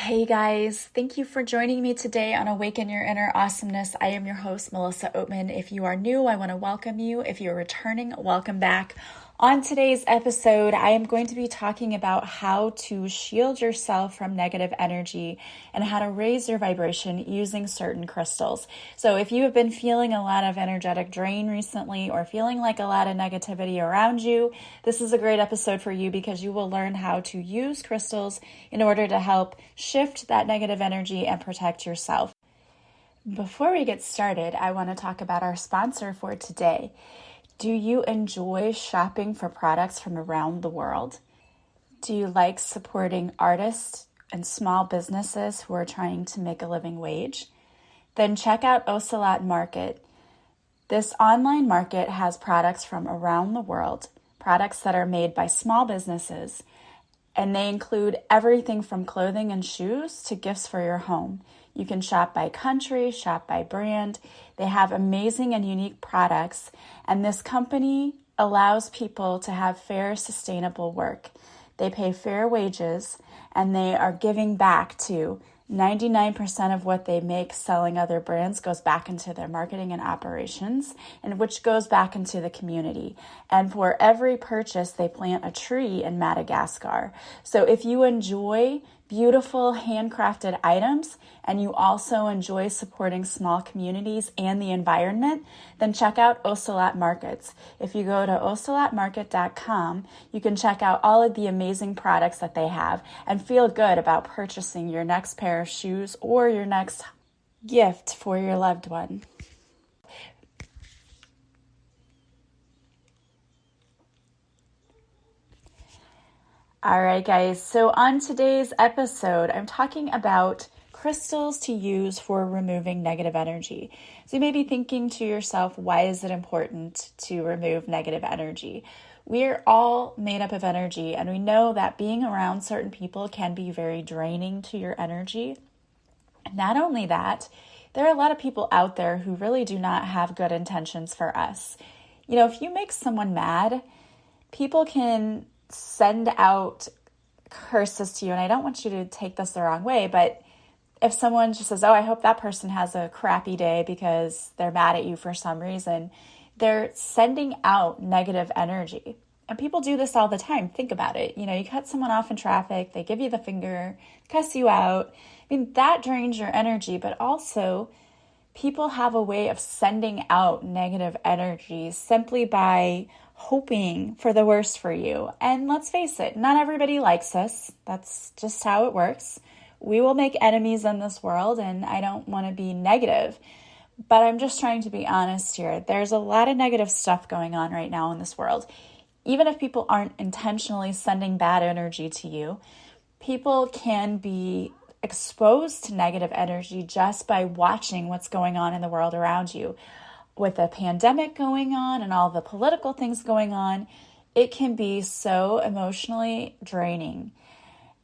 Hey guys, thank you for joining me today on Awaken Your Inner Awesomeness. I am your host, Melissa Oatman. If you are new, I want to welcome you. If you're returning, welcome back. On today's episode, I am going to be talking about how to shield yourself from negative energy and how to raise your vibration using certain crystals. So if you have been feeling a lot of energetic drain recently or feeling like a lot of negativity around you, this is a great episode for you because you will learn how to use crystals in order to help shift that negative energy and protect yourself. Before we get started, I want to talk about our sponsor for today. Do you enjoy shopping for products from around the world? Do you like supporting artists and small businesses who are trying to make a living wage? Then check out Ocelot Market. This online market has products from around the world, products that are made by small businesses, and they include everything from clothing and shoes to gifts for your home. You can shop by country, shop by brand. They have amazing and unique products, and this company allows people to have fair, sustainable work. They pay fair wages, and they are giving back to 99% of what they make selling other brands goes back into their marketing and operations, and which goes back into the community. And for every purchase, they plant a tree in Madagascar. So if you enjoy beautiful handcrafted items and you also enjoy supporting small communities and the environment, then check out Ocelot Markets. If you go to ocelotmarket.com, you can check out all of the amazing products that they have and feel good about purchasing your next pair of shoes or your next gift for your loved one. All right, guys. So on today's episode, I'm talking about crystals to use for removing negative energy. So you may be thinking to yourself, why is it important to remove negative energy? We're all made up of energy, and we know that being around certain people can be very draining to your energy. Not only that, there are a lot of people out there who really do not have good intentions for us. You know, if you make someone mad, people can send out curses to you. And I don't want you to take this the wrong way, but if someone just says, oh, I hope that person has a crappy day because they're mad at you for some reason, they're sending out negative energy. And people do this all the time. Think about it. You know, you cut someone off in traffic, they give you the finger, cuss you out. I mean, that drains your energy, but also people have a way of sending out negative energy simply by hoping for the worst for you. And let's face it, not everybody likes us. That's just how it works. We will make enemies in this world, and I don't want to be negative, but I'm just trying to be honest here. There's a lot of negative stuff going on right now in this world. Even if people aren't intentionally sending bad energy to you, people can be exposed to negative energy just by watching what's going on in the world around you. With the pandemic going on and all the political things going on, it can be so emotionally draining.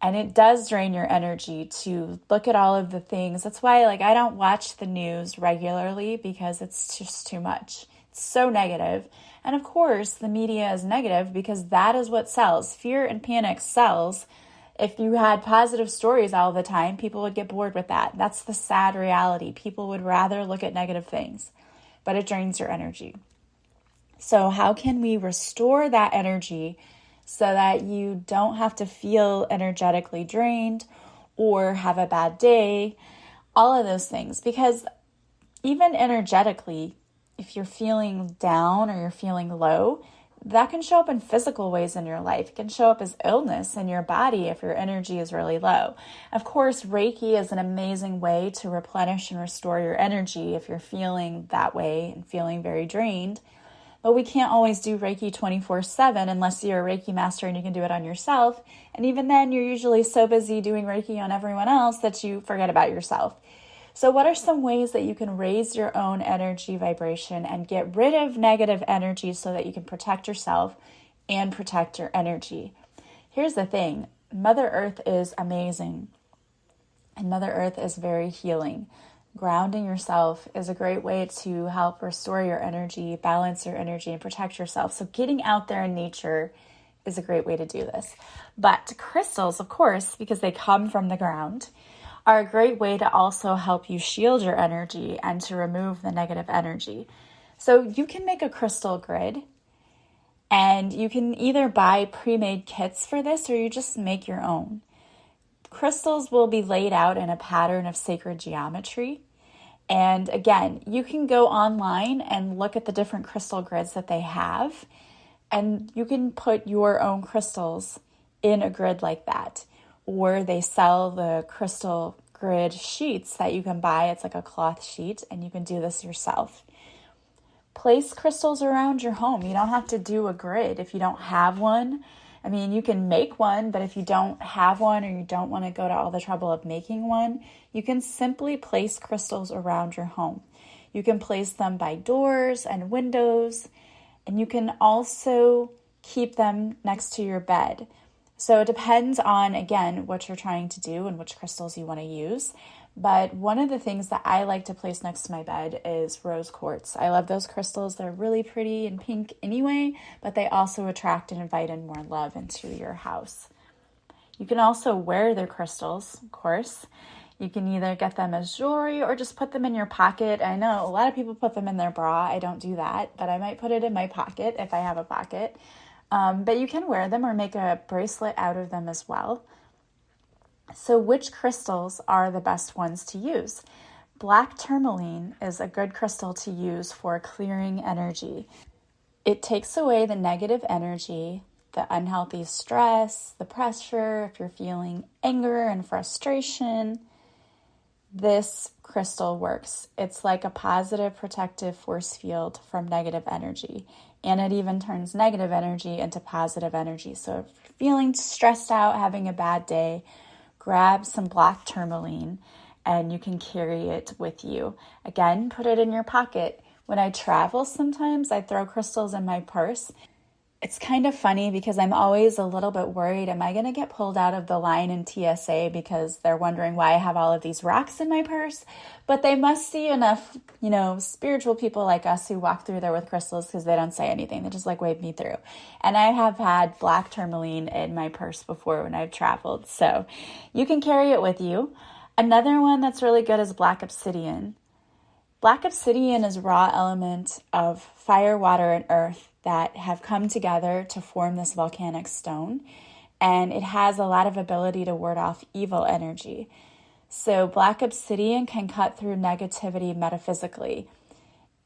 And it does drain your energy to look at all of the things. That's why I don't watch the news regularly because it's just too much. It's so negative. And of course, the media is negative because that is what sells. Fear and panic sells. If you had positive stories all the time, people would get bored with that. That's the sad reality. People would rather look at negative things, but it drains your energy. So how can we restore that energy so that you don't have to feel energetically drained or have a bad day? All of those things. Because even energetically, if you're feeling down or you're feeling low, that can show up in physical ways in your life. It can show up as illness in your body if your energy is really low. Of course, Reiki is an amazing way to replenish and restore your energy if you're feeling that way and feeling very drained. But we can't always do Reiki 24/7 unless you're a Reiki master and you can do it on yourself. And even then, you're usually so busy doing Reiki on everyone else that you forget about yourself. So what are some ways that you can raise your own energy vibration and get rid of negative energy so that you can protect yourself and protect your energy? Here's the thing. Mother Earth is amazing, and Mother Earth is very healing. Grounding yourself is a great way to help restore your energy, balance your energy, and protect yourself. So getting out there in nature is a great way to do this. But crystals, of course, because they come from the ground, are a great way to also help you shield your energy and to remove the negative energy. So you can make a crystal grid, and you can either buy pre-made kits for this or you just make your own. Crystals will be laid out in a pattern of sacred geometry. And again, you can go online and look at the different crystal grids that they have, and you can put your own crystals in a grid like that. Or they sell the crystal grid sheets that you can buy. It's like a cloth sheet, and you can do this yourself. Place crystals around your home. You don't have to do a grid if you don't have one. I mean, you can make one, but if you don't have one or you don't want to go to all the trouble of making one, you can simply place crystals around your home. You can place them by doors and windows, and you can also keep them next to your bed. So it depends on, again, what you're trying to do and which crystals you want to use. But one of the things that I like to place next to my bed is rose quartz. I love those crystals. They're really pretty and pink anyway, but they also attract and invite in more love into your house. You can also wear their crystals, of course. You can either get them as jewelry or just put them in your pocket. I know a lot of people put them in their bra. I don't do that, but I might put it in my pocket if I have a pocket. But you can wear them or make a bracelet out of them as well. So which crystals are the best ones to use? Black tourmaline is a good crystal to use for clearing energy. It takes away the negative energy, the unhealthy stress, the pressure, if you're feeling anger and frustration. This crystal works. It's like a positive protective force field from negative energy. And it even turns negative energy into positive energy. So if you're feeling stressed out, having a bad day, grab some black tourmaline and you can carry it with you. Again, put it in your pocket. When I travel, sometimes I throw crystals in my purse. It's kind of funny because I'm always a little bit worried, am I going to get pulled out of the line in TSA because they're wondering why I have all of these rocks in my purse? But they must see enough, spiritual people like us who walk through there with crystals because they don't say anything. They just wave me through. And I have had black tourmaline in my purse before when I've traveled. So you can carry it with you. Another one that's really good is black obsidian. Black obsidian is a raw element of fire, water, and earth that have come together to form this volcanic stone, and it has a lot of ability to ward off evil energy. So black obsidian can cut through negativity metaphysically.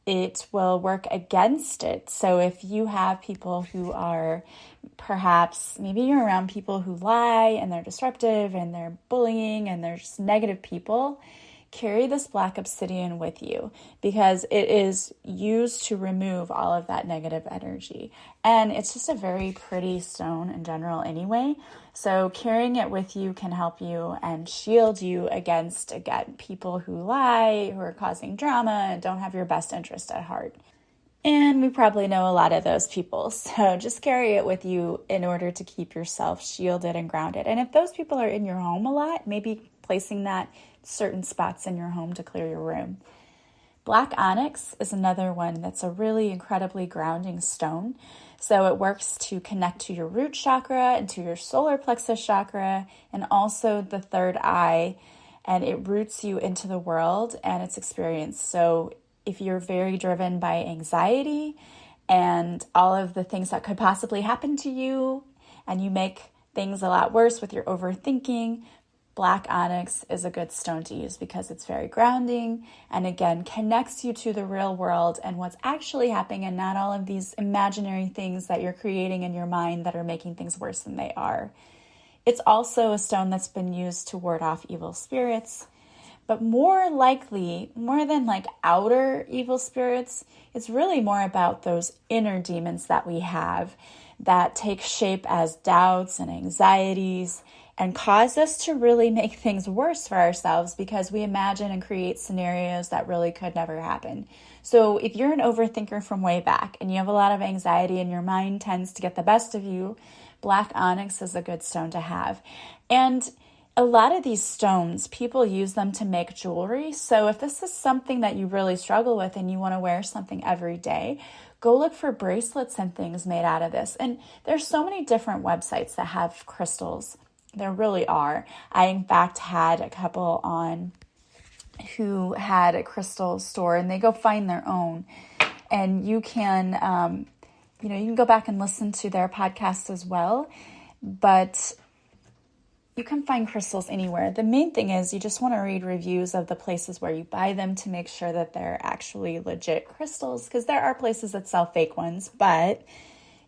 It will work against it. So if you have people who are maybe you're around people who lie and they're disruptive and they're bullying and they're just negative people, carry this black obsidian with you because it is used to remove all of that negative energy. And it's just a very pretty stone in general anyway. So carrying it with you can help you and shield you against, again, people who lie, who are causing drama and don't have your best interest at heart. And we probably know a lot of those people. So just carry it with you in order to keep yourself shielded and grounded. And if those people are in your home a lot, maybe placing that certain spots in your home to clear your room. Black onyx is another one that's a really incredibly grounding stone. So it works to connect to your root chakra and to your solar plexus chakra and also the third eye, and it roots you into the world and its experience. So if you're very driven by anxiety and all of the things that could possibly happen to you and you make things a lot worse with your overthinking, black onyx is a good stone to use because it's very grounding and again connects you to the real world and what's actually happening and not all of these imaginary things that you're creating in your mind that are making things worse than they are. It's also a stone that's been used to ward off evil spirits, but more likely, more than outer evil spirits, it's really more about those inner demons that we have that take shape as doubts and anxieties and cause us to really make things worse for ourselves because we imagine and create scenarios that really could never happen. So if you're an overthinker from way back and you have a lot of anxiety and your mind tends to get the best of you, black onyx is a good stone to have. And a lot of these stones, people use them to make jewelry. So if this is something that you really struggle with and you want to wear something every day, go look for bracelets and things made out of this. And there's so many different websites that have crystals. There really are. I, in fact, had a couple on who had a crystal store, and they go find their own. And you can, you can go back and listen to their podcast as well. But you can find crystals anywhere. The main thing is you just want to read reviews of the places where you buy them to make sure that they're actually legit crystals, because there are places that sell fake ones, but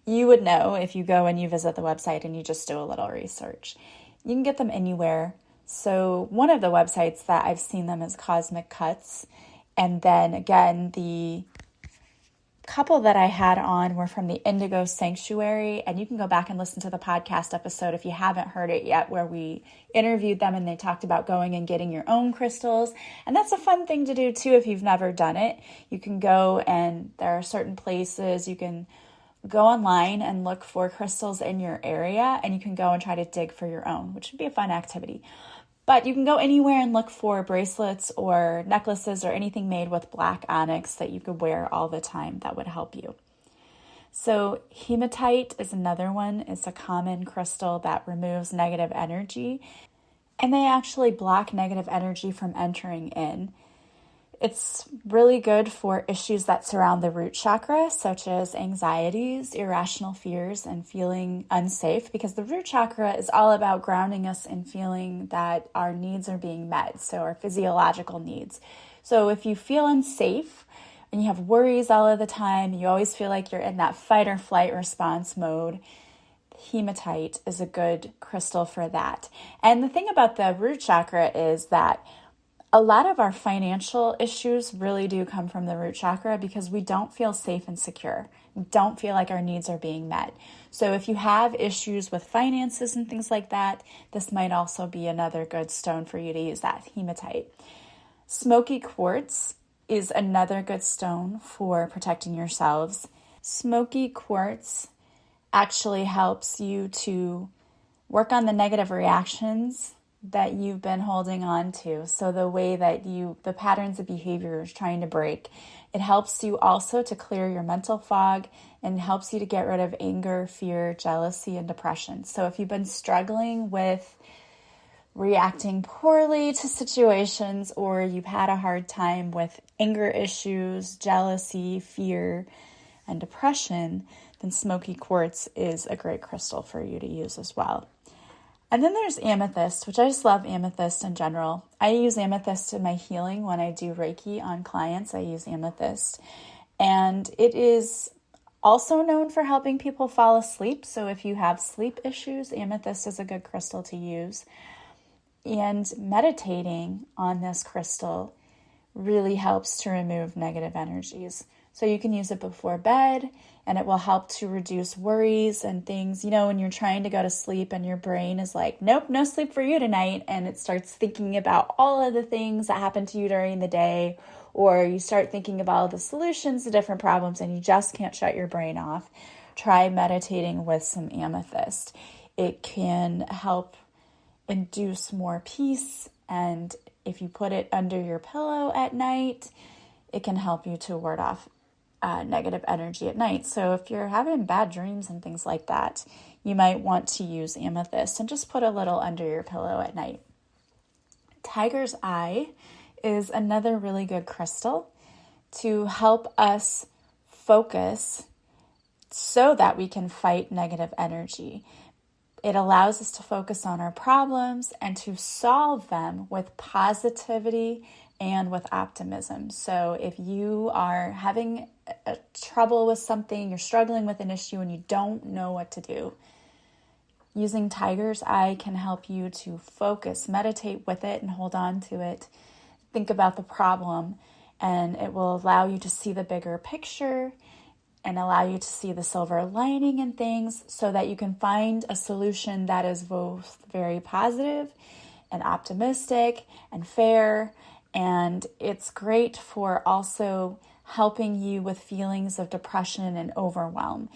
you would know if you go and you visit the website and you just do a little research. You can get them anywhere. So one of the websites that I've seen them is Cosmic Cuts. And then again, the couple that I had on were from the Indigo Sanctuary, and you can go back and listen to the podcast episode if you haven't heard it yet, where we interviewed them and they talked about going and getting your own crystals. And that's a fun thing to do too if you've never done it. You can go, and there are certain places you can go online and look for crystals in your area, and you can go and try to dig for your own, which would be a fun activity. But you can go anywhere and look for bracelets or necklaces or anything made with black onyx that you could wear all the time that would help you. So hematite is another one. It's a common crystal that removes negative energy, and they actually block negative energy from entering in. It's really good for issues that surround the root chakra, such as anxieties, irrational fears, and feeling unsafe, because the root chakra is all about grounding us in feeling that our needs are being met, so our physiological needs. So if you feel unsafe and you have worries all of the time, you always feel like you're in that fight or flight response mode, hematite is a good crystal for that. And the thing about the root chakra is that a lot of our financial issues really do come from the root chakra because we don't feel safe and secure. We don't feel like our needs are being met. So if you have issues with finances and things like that, this might also be another good stone for you to use, that hematite. Smoky quartz is another good stone for protecting yourselves. Smoky quartz actually helps you to work on the negative reactions that you've been holding on to. So the way that the patterns of behavior you're trying to break, it helps you also to clear your mental fog and helps you to get rid of anger, fear, jealousy, and depression. So if you've been struggling with reacting poorly to situations, or you've had a hard time with anger issues, jealousy, fear, and depression, then smoky quartz is a great crystal for you to use as well. And then there's amethyst, which I just love amethyst in general. I use amethyst in my healing when I do Reiki on clients. I use amethyst. And it is also known for helping people fall asleep. So if you have sleep issues, amethyst is a good crystal to use. And meditating on this crystal really helps to remove negative energies. So you can use it before bed, and it will help to reduce worries and things. You know, when you're trying to go to sleep and your brain is like, nope, no sleep for you tonight. And it starts thinking about all of the things that happened to you during the day, or you start thinking about all the solutions to different problems and you just can't shut your brain off. Try meditating with some amethyst. It can help induce more peace. And if you put it under your pillow at night, it can help you to ward off negative energy at night. So if you're having bad dreams and things like that, you might want to use amethyst and just put a little under your pillow at night. Tiger's eye is another really good crystal to help us focus so that we can fight negative energy. It allows us to focus on our problems and to solve them with positivity and with optimism. So if you are having trouble with something, you're struggling with an issue and you don't know what to do, using Tiger's Eye can help you to focus, meditate with it and hold on to it. Think about the problem, and it will allow you to see the bigger picture and allow you to see the silver lining in things so that you can find a solution that is both very positive and optimistic and fair. And it's great for also helping you with feelings of depression and overwhelm.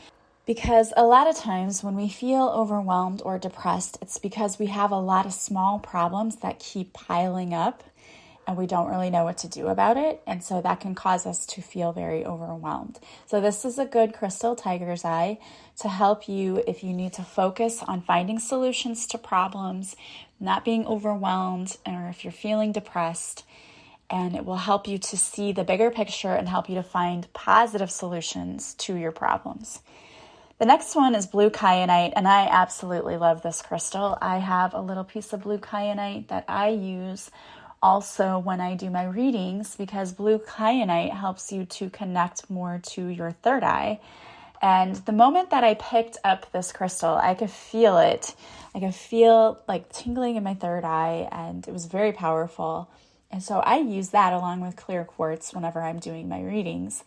Because a lot of times when we feel overwhelmed or depressed, it's because we have a lot of small problems that keep piling up. and we don't really know what to do about it. And so that can cause us to feel very overwhelmed. So this is a good crystal, tiger's eye, to help you if you need to focus on finding solutions to problems, not being overwhelmed, or if you're feeling depressed. And it will help you to see the bigger picture and help you to find positive solutions to your problems. The next one is blue kyanite, and I absolutely love this crystal. I have a little piece of blue kyanite that I use also when I do my readings, because blue kyanite helps you to connect more to your third eye. And the moment that I picked up this crystal, I could feel it. I could feel like tingling in my third eye, and it was very powerful. And so I use that along with clear quartz whenever I'm doing my readings.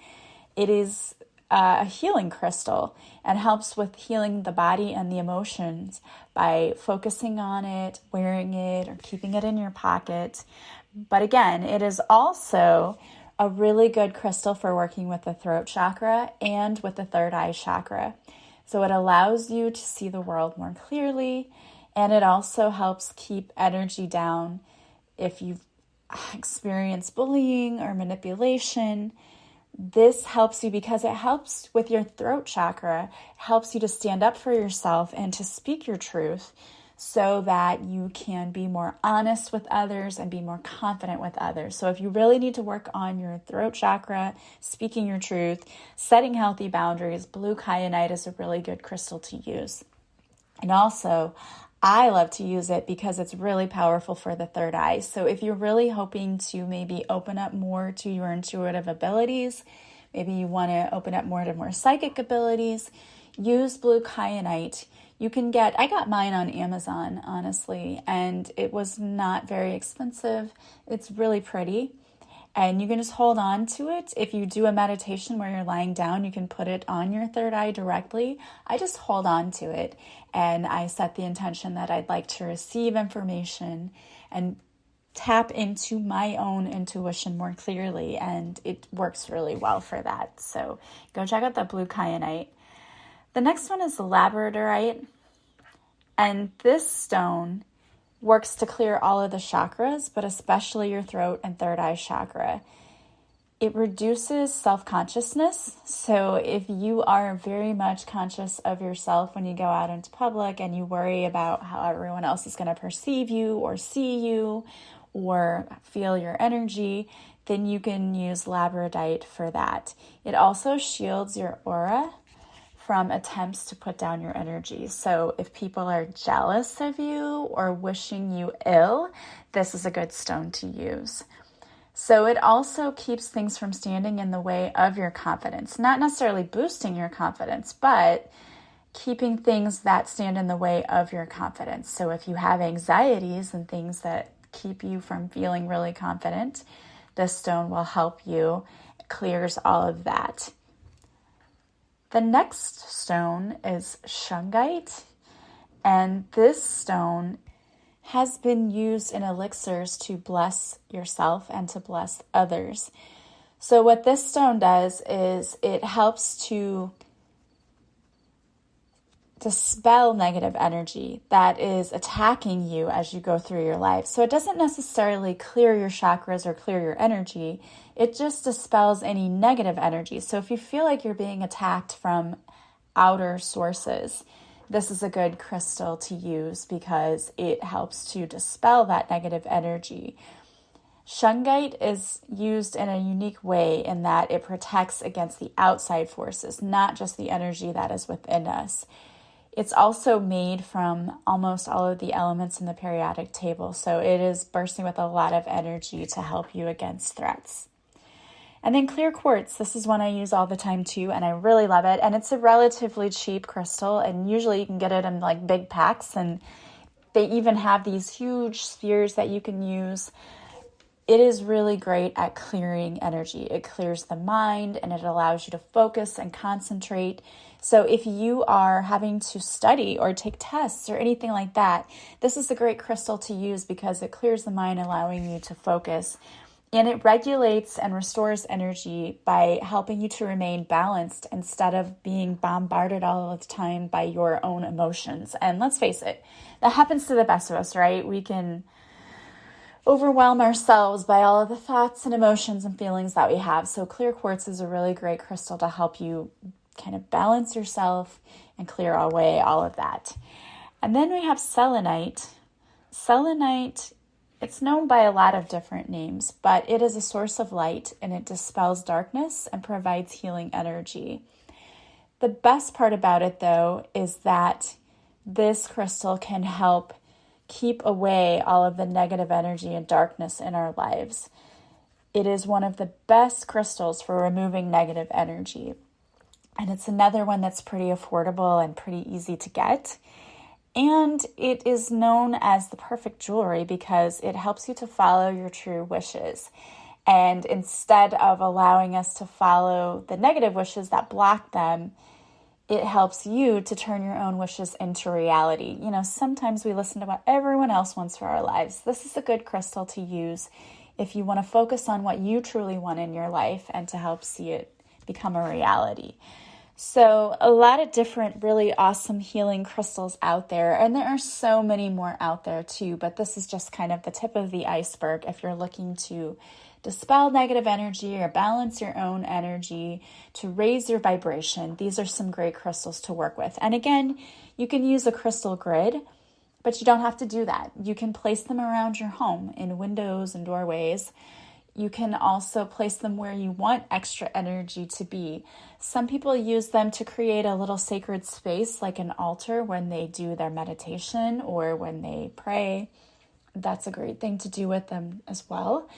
It is a healing crystal and helps with healing the body and the emotions by focusing on it, wearing it, or keeping it in your pocket. But again, it is also a really good crystal for working with the throat chakra and with the third eye chakra. So it allows you to see the world more clearly, and it also helps keep energy down if you've experience bullying or manipulation. This helps you because it helps with your throat chakra, helps you to stand up for yourself and to speak your truth so that you can be more honest with others and be more confident with others. So if you really need to work on your throat chakra, speaking your truth, setting healthy boundaries, blue kyanite is a really good crystal to use. And also, I love to use it because it's really powerful for the third eye. So if you're really hoping to maybe open up more to your intuitive abilities, maybe you want to open up more to more psychic abilities, use blue kyanite. I got mine on Amazon, honestly, and it was not very expensive. It's really pretty. And you can just hold on to it. If you do a meditation where you're lying down, you can put it on your third eye directly. I just hold on to it and I set the intention that I'd like to receive information and tap into my own intuition more clearly. And it works really well for that. So go check out the blue kyanite. The next one is the labradorite. And this stone works to clear all of the chakras, but especially your throat and third eye chakra. It reduces self-consciousness. So if you are very much conscious of yourself when you go out into public and you worry about how everyone else is going to perceive you or see you or feel your energy, then you can use labradorite for that. It also shields your aura from attempts to put down your energy. So if people are jealous of you or wishing you ill, this is a good stone to use. So it also keeps things from standing in the way of your confidence, not necessarily boosting your confidence, but keeping things that stand in the way of your confidence. So if you have anxieties and things that keep you from feeling really confident, this stone will help you. It clears all of that. The next stone is shungite, and this stone has been used in elixirs to bless yourself and to bless others. So what this stone does is it helps to dispel negative energy that is attacking you as you go through your life. So it doesn't necessarily clear your chakras or clear your energy. It just dispels any negative energy. So if you feel like you're being attacked from outer sources, this is a good crystal to use because it helps to dispel that negative energy. Shungite is used in a unique way in that it protects against the outside forces, not just the energy that is within us. It's also made from almost all of the elements in the periodic table, so it is bursting with a lot of energy to help you against threats. And then clear quartz, this is one I use all the time too, and I really love it. And it's a relatively cheap crystal, and usually you can get it in like big packs, and they even have these huge spheres that you can use. It is really great at clearing energy. It clears the mind and it allows you to focus and concentrate. So if you are having to study or take tests or anything like that, this is a great crystal to use because it clears the mind, allowing you to focus. And it regulates and restores energy by helping you to remain balanced instead of being bombarded all of the time by your own emotions. And let's face it, that happens to the best of us, right? We can overwhelm ourselves by all of the thoughts and emotions and feelings that we have. So clear quartz is a really great crystal to help you kind of balance yourself and clear away all of that. And then we have selenite. Selenite, it's known by a lot of different names, but it is a source of light and it dispels darkness and provides healing energy. The best part about it, though, is that this crystal can help keep away all of the negative energy and darkness in our lives. It is one of the best crystals for removing negative energy. And it's another one that's pretty affordable and pretty easy to get. And it is known as the perfect jewelry because it helps you to follow your true wishes. And instead of allowing us to follow the negative wishes that block them, it helps you to turn your own wishes into reality. You know, sometimes we listen to what everyone else wants for our lives. This is a good crystal to use if you want to focus on what you truly want in your life and to help see it become a reality. So a lot of different really awesome healing crystals out there, and there are so many more out there too, but this is just kind of the tip of the iceberg if you're looking to dispel negative energy or balance your own energy to raise your vibration. These are some great crystals to work with. And again, you can use a crystal grid, but you don't have to do that. You can place them around your home in windows and doorways. You can also place them where you want extra energy to be. Some people use them to create a little sacred space like an altar when they do their meditation or when they pray. That's a great thing to do with them as well.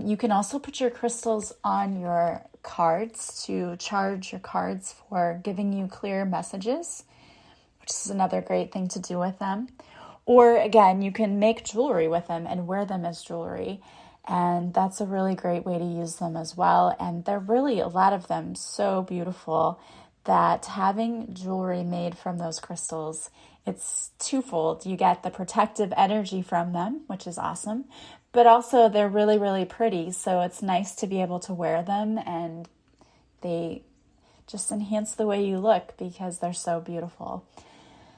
You can also put your crystals on your cards to charge your cards for giving you clear messages, which is another great thing to do with them. Or again, you can make jewelry with them and wear them as jewelry. And that's a really great way to use them as well. And they're really, a lot of them, so beautiful that having jewelry made from those crystals, it's twofold. You get the protective energy from them, which is awesome, but also they're really, really pretty. So it's nice to be able to wear them and they just enhance the way you look because they're so beautiful.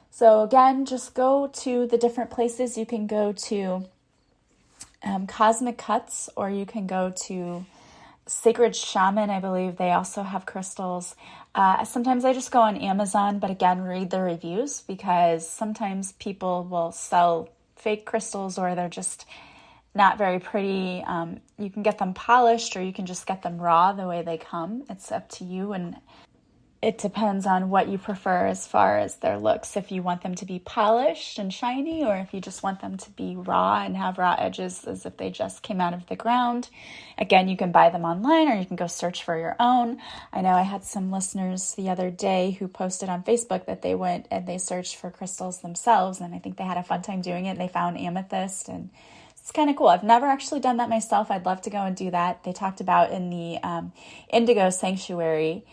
So again, just go to the different places. You can go to Cosmic Cuts, or you can go to Sacred Shaman. I believe they also have crystals. Sometimes I just go on Amazon, but again, read the reviews because sometimes people will sell fake crystals or they're just not very pretty. You can get them polished or you can just get them raw the way they come. It's up to you, and it depends on what you prefer as far as their looks. If you want them to be polished and shiny, or if you just want them to be raw and have raw edges as if they just came out of the ground. Again, you can buy them online or you can go search for your own. I know I had some listeners the other day who posted on Facebook that they went and they searched for crystals themselves, and I think they had a fun time doing it, and they found amethyst, and it's kind of cool. I've never actually done that myself. I'd love to go and do that. They talked about in the Indigo Sanctuary,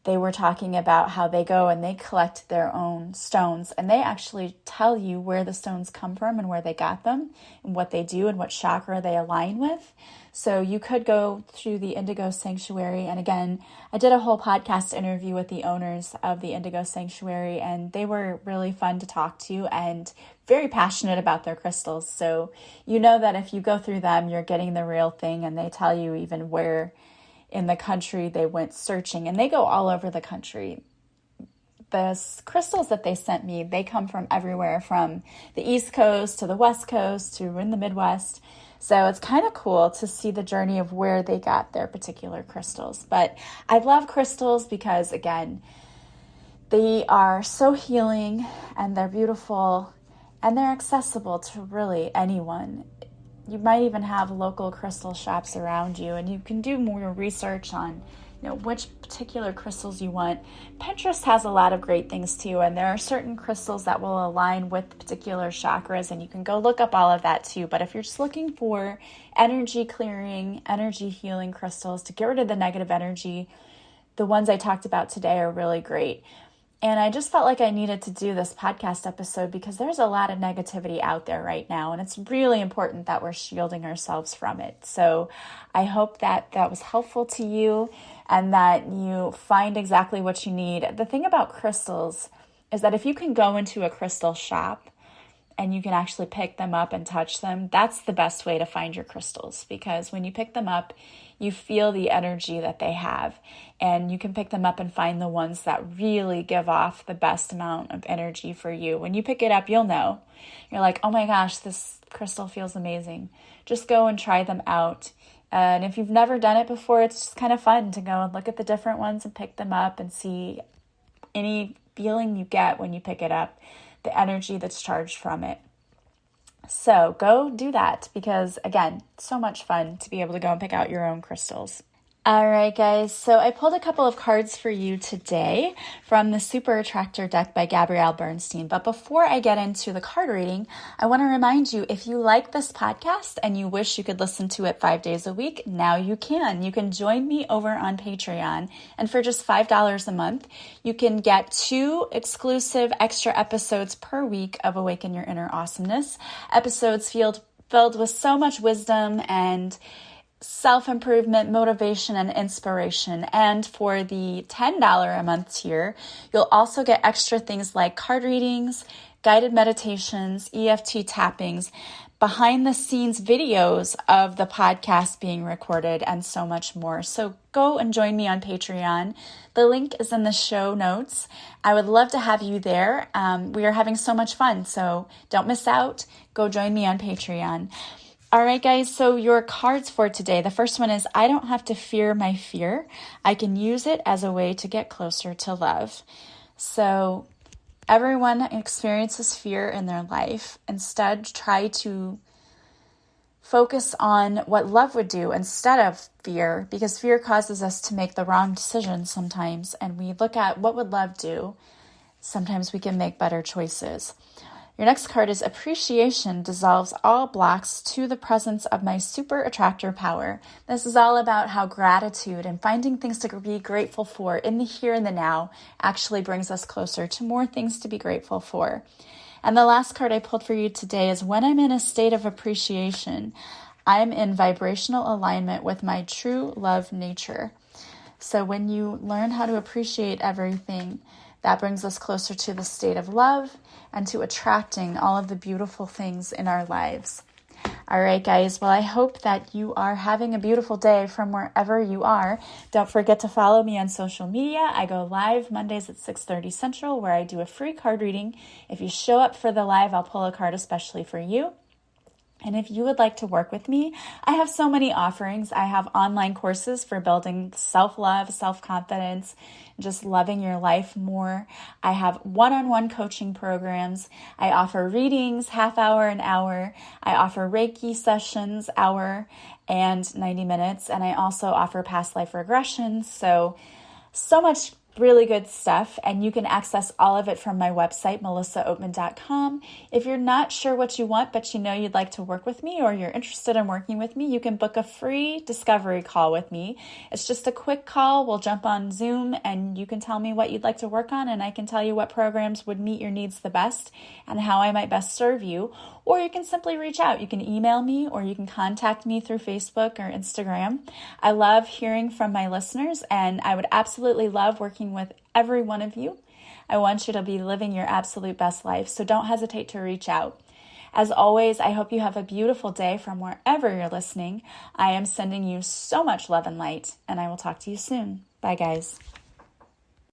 they were talking about how they go and they collect their own stones, and they actually tell you where the stones come from and where they got them and what they do and what chakra they align with. So you could go through the Indigo Sanctuary. And again, I did a whole podcast interview with the owners of the Indigo Sanctuary, and they were really fun to talk to and very passionate about their crystals. So you know that if you go through them, you're getting the real thing, and they tell you even where in the country they went searching, and they go all over the country. The crystals that they sent me, they come from everywhere from the East Coast to the West Coast to in the Midwest. So it's kind of cool to see the journey of where they got their particular crystals. But I love crystals because, again, they are so healing and they're beautiful and they're accessible to really anyone. You might even have local crystal shops around you, and you can do more research on, which particular crystals you want. Pinterest has a lot of great things too, and there are certain crystals that will align with particular chakras, and you can go look up all of that too. But if you're just looking for energy clearing, energy healing crystals to get rid of the negative energy, the ones I talked about today are really great. And I just felt like I needed to do this podcast episode because there's a lot of negativity out there right now, and it's really important that we're shielding ourselves from it. So I hope that that was helpful to you and that you find exactly what you need. The thing about crystals is that if you can go into a crystal shop and you can actually pick them up and touch them, that's the best way to find your crystals, because when you pick them up, you feel the energy that they have, and you can pick them up and find the ones that really give off the best amount of energy for you. When you pick it up, you'll know. You're like, oh my gosh, this crystal feels amazing. Just go and try them out. And if you've never done it before, it's just kind of fun to go and look at the different ones and pick them up and see any feeling you get when you pick it up, the energy that's charged from it. So go do that, because again, so much fun to be able to go and pick out your own crystals. All right, guys. So I pulled a couple of cards for you today from the Super Attractor deck by Gabrielle Bernstein. But before I get into the card reading, I want to remind you, if you like this podcast and you wish you could listen to it 5 days a week, now you can. You can join me over on Patreon. And for just $5 a month, you can get 2 exclusive extra episodes per week of Awaken Your Inner Awesomeness. Episodes filled with so much wisdom and self-improvement, motivation, and inspiration. And for the $10 a month tier, you'll also get extra things like card readings, guided meditations, EFT tappings, behind the scenes videos of the podcast being recorded, and so much more. So go and join me on Patreon. The link is in the show notes. I would love to have you there. We are having so much fun, so don't miss out. Go join me on Patreon. All right, guys, so your cards for today. The first one is, I don't have to fear my fear. I can use it as a way to get closer to love. So everyone experiences fear in their life. Instead, try to focus on what love would do instead of fear, because fear causes us to make the wrong decisions sometimes. And we look at what would love do. Sometimes we can make better choices. Your next card is, appreciation dissolves all blocks to the presence of my super attractor power. This is all about how gratitude and finding things to be grateful for in the here and the now actually brings us closer to more things to be grateful for. And the last card I pulled for you today is, when I'm in a state of appreciation, I'm in vibrational alignment with my true love nature. So when you learn how to appreciate everything, that brings us closer to the state of love and to attracting all of the beautiful things in our lives. All right, guys. Well, I hope that you are having a beautiful day from wherever you are. Don't forget to follow me on social media. I go live Mondays at 6:30 Central, where I do a free card reading. If you show up for the live, I'll pull a card especially for you. And if you would like to work with me, I have so many offerings. I have online courses for building self-love, self-confidence, just loving your life more. I have one-on-one coaching programs. I offer readings, half hour, an hour. I offer Reiki sessions, hour and 90 minutes. And I also offer past life regressions. So much really good stuff, and you can access all of it from my website, melissaoatman.com. If you're not sure what you want, but you know you'd like to work with me, or you're interested in working with me, you can book a free discovery call with me. It's just a quick call. We'll jump on Zoom, and you can tell me what you'd like to work on, and I can tell you what programs would meet your needs the best and how I might best serve you. Or you can simply reach out. You can email me, or you can contact me through Facebook or Instagram. I love hearing from my listeners, and I would absolutely love working with every one of you. I want you to be living your absolute best life, so don't hesitate to reach out. As always, I hope you have a beautiful day from wherever you're listening. I am sending you so much love and light, and I will talk to you soon. Bye, guys.